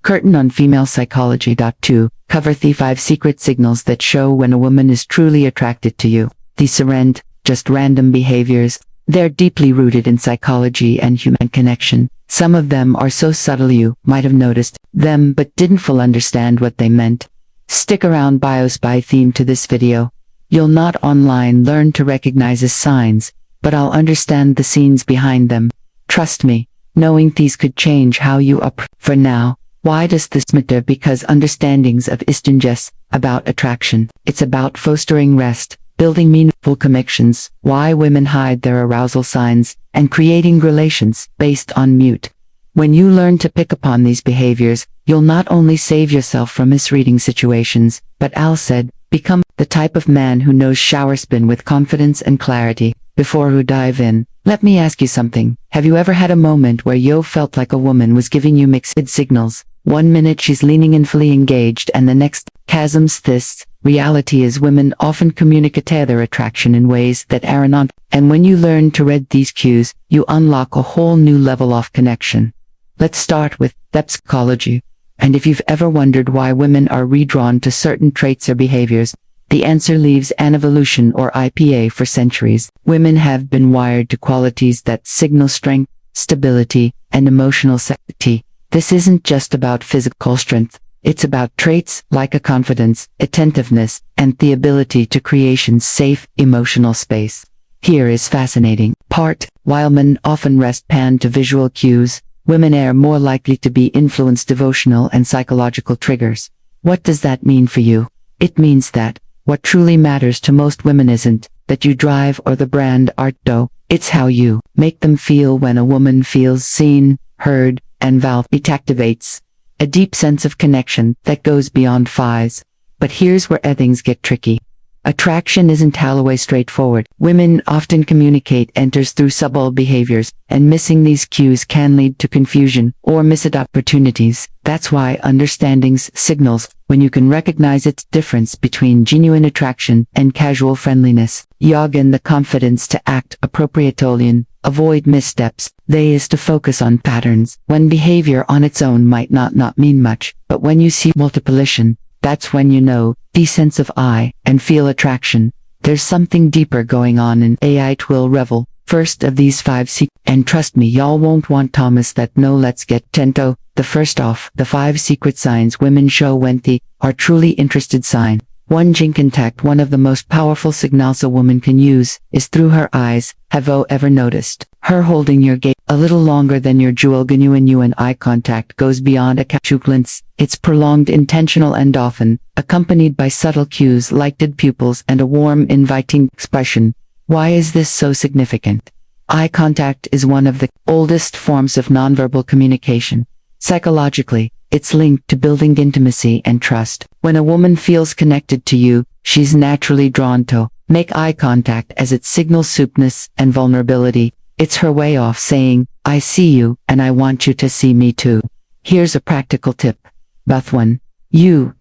Curtain on Female Psychology. 2. Cover the 5 secret signals that show when a woman is truly attracted to you. These aren't just random behaviors. They're deeply rooted in psychology and human connection. Some of them are so subtle you might have noticed them but didn't fully understand what they meant. Stick around bios by theme to this video. You'll not online learn to recognize the signs, but I'll understand the scenes behind them. Trust me, knowing these could change how you For now, why does this matter? Because understandings of isn't just about attraction. It's about fostering rest, building meaningful connections, why women hide their arousal signs, and creating relations based on mute. When you learn to pick upon these behaviors, you'll not only save yourself from misreading situations, but Al said, become the type of man who knows shower spin with confidence and clarity. Before we dive in, let me ask you something. Have you ever had a moment where you felt like a woman was giving you mixed signals? 1 minute she's leaning in fully engaged and the next, chasms. This reality is women often communicate their attraction in ways that are not, and when you learn to read these cues, you unlock a whole new level of connection. Let's start with depth psychology. And if you've ever wondered why women are redrawn to certain traits or behaviors, the answer lies in evolution or IPA. For centuries, women have been wired to qualities that signal strength, stability, and emotional safety. This isn't just about physical strength. It's about traits like a confidence, attentiveness, and the ability to create safe, emotional space. Here is fascinating part. While men often respond to visual cues, women are more likely to be influenced devotional and psychological triggers. What does that mean for you? It means that what truly matters to most women isn't that you drive or the brand art dough. It's how you make them feel. When a woman feels seen, heard, and valued, it activates a deep sense of connection that goes beyond phase. But here's where things get tricky. Attraction isn't always straightforward. Women often communicate enters through subtle behaviors, and missing these cues can lead to confusion or missed opportunities. That's why understanding signals, when you can recognize its difference between genuine attraction and casual friendliness, you gain the confidence to act appropriately, avoid missteps. They is to focus on patterns. When behavior on its own might not mean much, but when you see multiplication, that's when you know the sense of eye and feel attraction. There's something deeper going on in AI twill revel. First of these 5 and trust me, y'all won't want Thomas that. No, let's get tento. The first off, the 5 secret signs women show when they are truly interested. Sign 1. Eye contact. One of the most powerful signals a woman can use is through her eyes. Have you ever noticed her holding your gaze a little longer than your jewel? Genuine eye contact goes beyond a casual glance. It's prolonged, intentional, and often accompanied by subtle cues like dead pupils and a warm, inviting expression. Why is this so significant? Eye contact is one of the oldest forms of nonverbal communication. Psychologically, it's linked to building intimacy and trust. When a woman feels connected to you, she's naturally drawn to make eye contact, as it signals soupness and vulnerability. It's her way of saying, I see you, and I want you to see me too. Here's a practical tip. Both 1.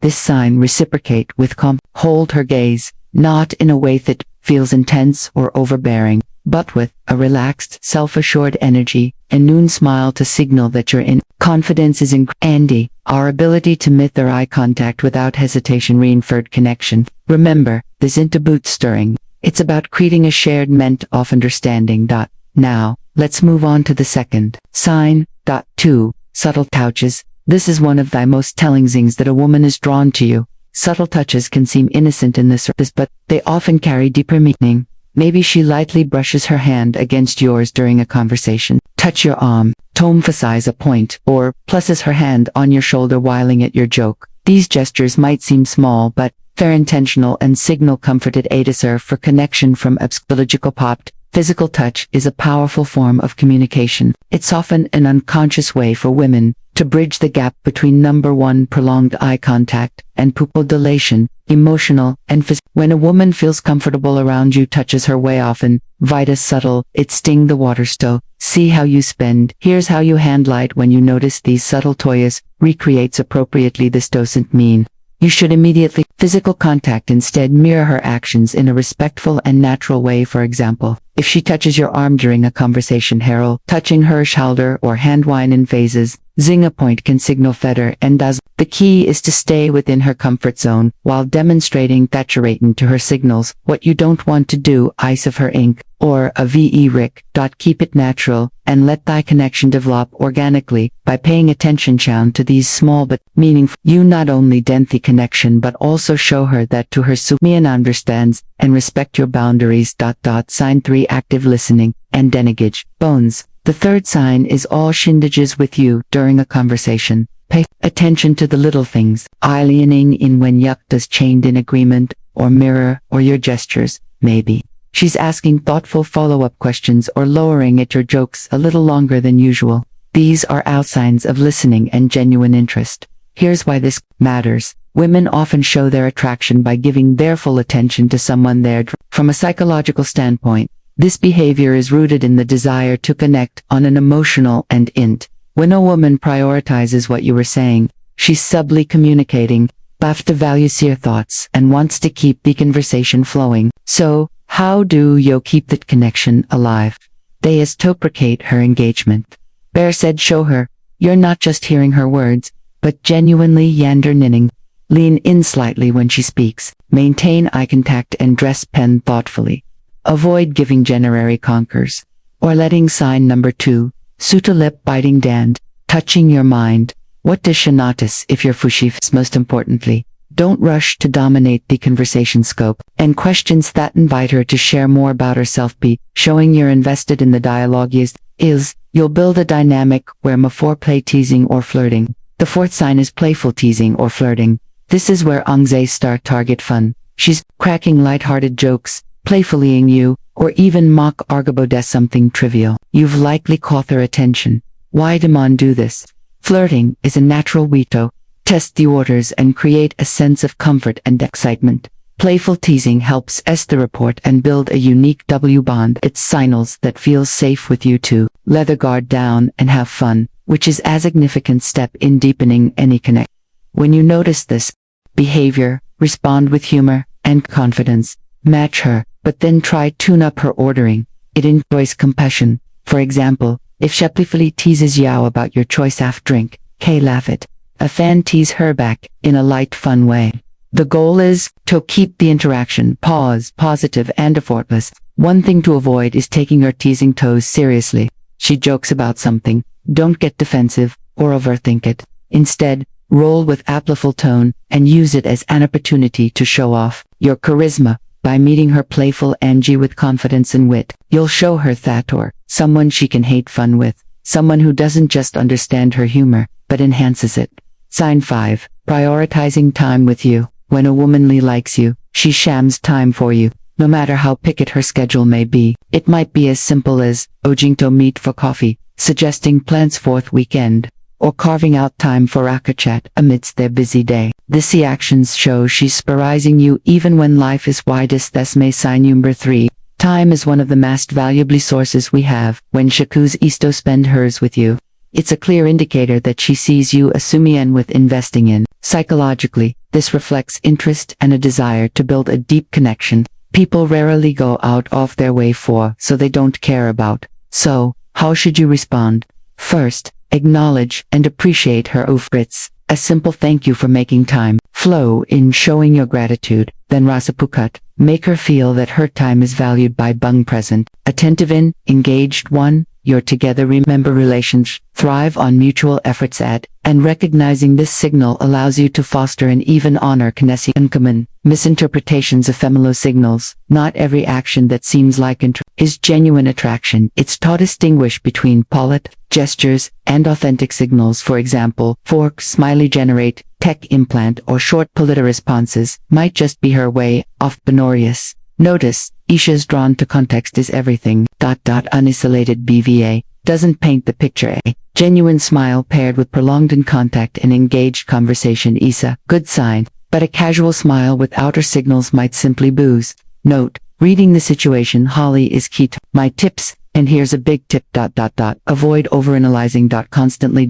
This sign reciprocate with hold her gaze, not in a way that feels intense or overbearing, but with a relaxed, self-assured energy, and noon smile to signal that you're in. Confidence is in Andy. Our ability to meet their eye contact without hesitation reinforced connection. Remember, this isn't boot stirring. It's about creating a shared ment of understanding. Now, let's move on to the second sign. 2. Subtle touches. This is one of the most telling things that a woman is drawn to you. Subtle touches can seem innocent in the surface, but they often carry deeper meaning. Maybe she lightly brushes her hand against yours during a conversation, touch your arm, to emphasize a point, or places her hand on your shoulder while at your joke. These gestures might seem small, but they're intentional and signal comforted adisar for connection from psychological popt. Physical touch is a powerful form of communication. It's often an unconscious way for women to bridge the gap between 1. Prolonged eye contact and pupil dilation, emotional and physical. When a woman feels comfortable around you, touches her way often, vita subtle, it sting the water stove. See how you spend. Here's how you handle it when you notice these subtle toys. Recreates appropriately. This doesn't mean You should immediately physical contact instead mirror her actions in a respectful and natural way. For example, if she touches your arm during a conversation, herald, touching her shoulder or hand wine in phases, zing a point can signal fetter and does. The key is to stay within her comfort zone while demonstrating saturating to her signals. What you don't want to do, ice of her ink, or a ve rick. Keep it natural and let thy connection develop organically by paying attention to these small but meaningful. You not only dent the connection but also show her that to her Sumian understands and respect your boundaries. Sign 3 active listening and denegage. Bones. The third sign is all shindages with you during a conversation. Pay attention to the little things, aliening in when yuck does chained in agreement, or mirror, or your gestures, maybe. She's asking thoughtful follow-up questions or lowering at your jokes a little longer than usual. These are outsigns of listening and genuine interest. Here's why this matters. Women often show their attraction by giving their full attention to someone they're from a psychological standpoint. This behavior is rooted in the desire to connect on an emotional and int. When a woman prioritizes what you were saying, she's subtly communicating, to value your thoughts and wants to keep the conversation flowing. So, how do you keep that connection alive? They is to placate her engagement. Bear said show her, you're not just hearing her words, but genuinely yander ninning. Lean in slightly when she speaks, maintain eye contact and dress pen thoughtfully. Avoid giving generary conkers, or letting sign number 2, suta lip biting dand, touching your mind. What does she notice if you're fushifs? Most importantly, don't rush to dominate the conversation scope, and questions that invite her to share more about herself. Be showing you're invested in the dialogue is you'll build a dynamic where foreplay teasing or flirting. The fourth sign is playful teasing or flirting. This is where angze start target fun. She's cracking light-hearted jokes, playfullying you, or even mock argabo something trivial. You've likely caught her attention. Why Demon do this? Flirting is a natural way to test the waters and create a sense of comfort and excitement. Playful teasing helps the rapport and build a unique W bond. It signals that feels safe with you to let the guard down and have fun, which is a significant step in deepening any connection. When you notice this behavior, respond with humor and confidence. Match her, but then try tune up her ordering. It enjoys compassion. For example, if she playfully teases you about your choice of drink, laugh it. A fan tease her back in a light fun way. The goal is to keep the interaction positive and effortless. One thing to avoid is taking her teasing toes seriously. She jokes about something, don't get defensive or overthink it. Instead, roll with a playful tone and use it as an opportunity to show off your charisma. By meeting her playful Angie with confidence and wit, you'll show her that or someone she can hate fun with, someone who doesn't just understand her humor, but enhances it. Sign 5, prioritizing time with you. When a womanly likes you, she shams time for you, no matter how picket her schedule may be. It might be as simple as ojing to meet for coffee, suggesting plans fourth weekend, or carving out time for a chat amidst their busy day. These actions show she's prioritizing you even when life is widest. Thus may sign number 3. Time is one of the most valuable sources we have. When Shaku's isto spend hers with you, it's a clear indicator that she sees you as sumian with investing in. Psychologically, this reflects interest and a desire to build a deep connection. People rarely go out of their way for so they don't care about. So, how should you respond? First, acknowledge and appreciate her efforts. A simple thank you for making time. Flow in showing your gratitude. Then Rasapukut, make her feel that her time is valued by Bung present. Attentive in, engaged 1, you're together. Remember relations thrive on mutual efforts and recognizing this signal allows you to foster and even honor kinesi uncommon. Misinterpretations of femelo signals. Not every action that seems like is genuine attraction. It's to distinguish between polite gestures and authentic signals. For example, fork, smiley generate, tech implant or short polita responses might just be her way of Benorius. Notice, Isha's drawn to context is everything. Unisolated BVA doesn't paint the picture. A genuine smile paired with prolonged in contact and engaged conversation is a good sign, but a casual smile with outer signals might simply booze. Note, reading the situation Holly is key to my tips, and here's a big tip. Avoid overanalyzing. Constantly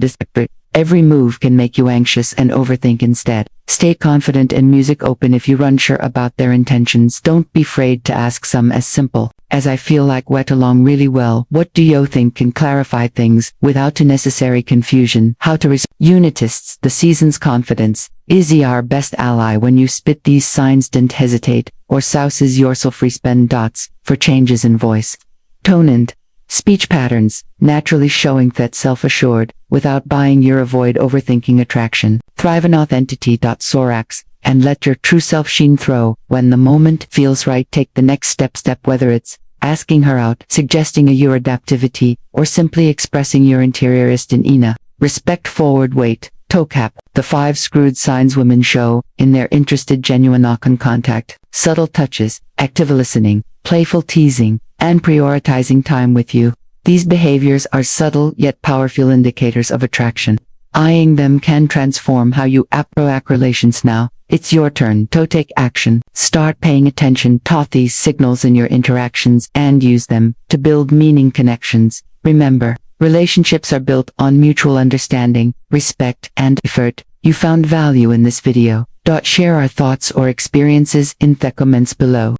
Every move can make you anxious and overthink instead. Stay confident and music open if you run sure about their intentions. Don't be afraid to ask some as simple as I feel like went along really well. What do you think can clarify things without unnecessary confusion? How to Unitists, the season's confidence is our best ally. When you spit these signs, don't hesitate or souses yourself. Respond dots for changes in voice, tone and speech patterns, naturally showing that self-assured, without buying your avoid overthinking attraction. Thrive in authenticity. Sorax, and let your true self shine through. When the moment feels right, take the next step, whether it's asking her out, suggesting your adaptivity, or simply expressing your interiorist in Ina. Respect forward weight, toe cap, the 5 screwed signs women show in their interested genuine knock-on contact, subtle touches, active listening, playful teasing, and prioritizing time with you. These behaviors are subtle yet powerful indicators of attraction. Eyeing them can transform how you approach relations. Now, it's your turn to take action. Start paying attention to these signals in your interactions and use them to build meaning connections. Remember, relationships are built on mutual understanding, respect, and effort. You found value in this video. Share our thoughts or experiences in the comments below.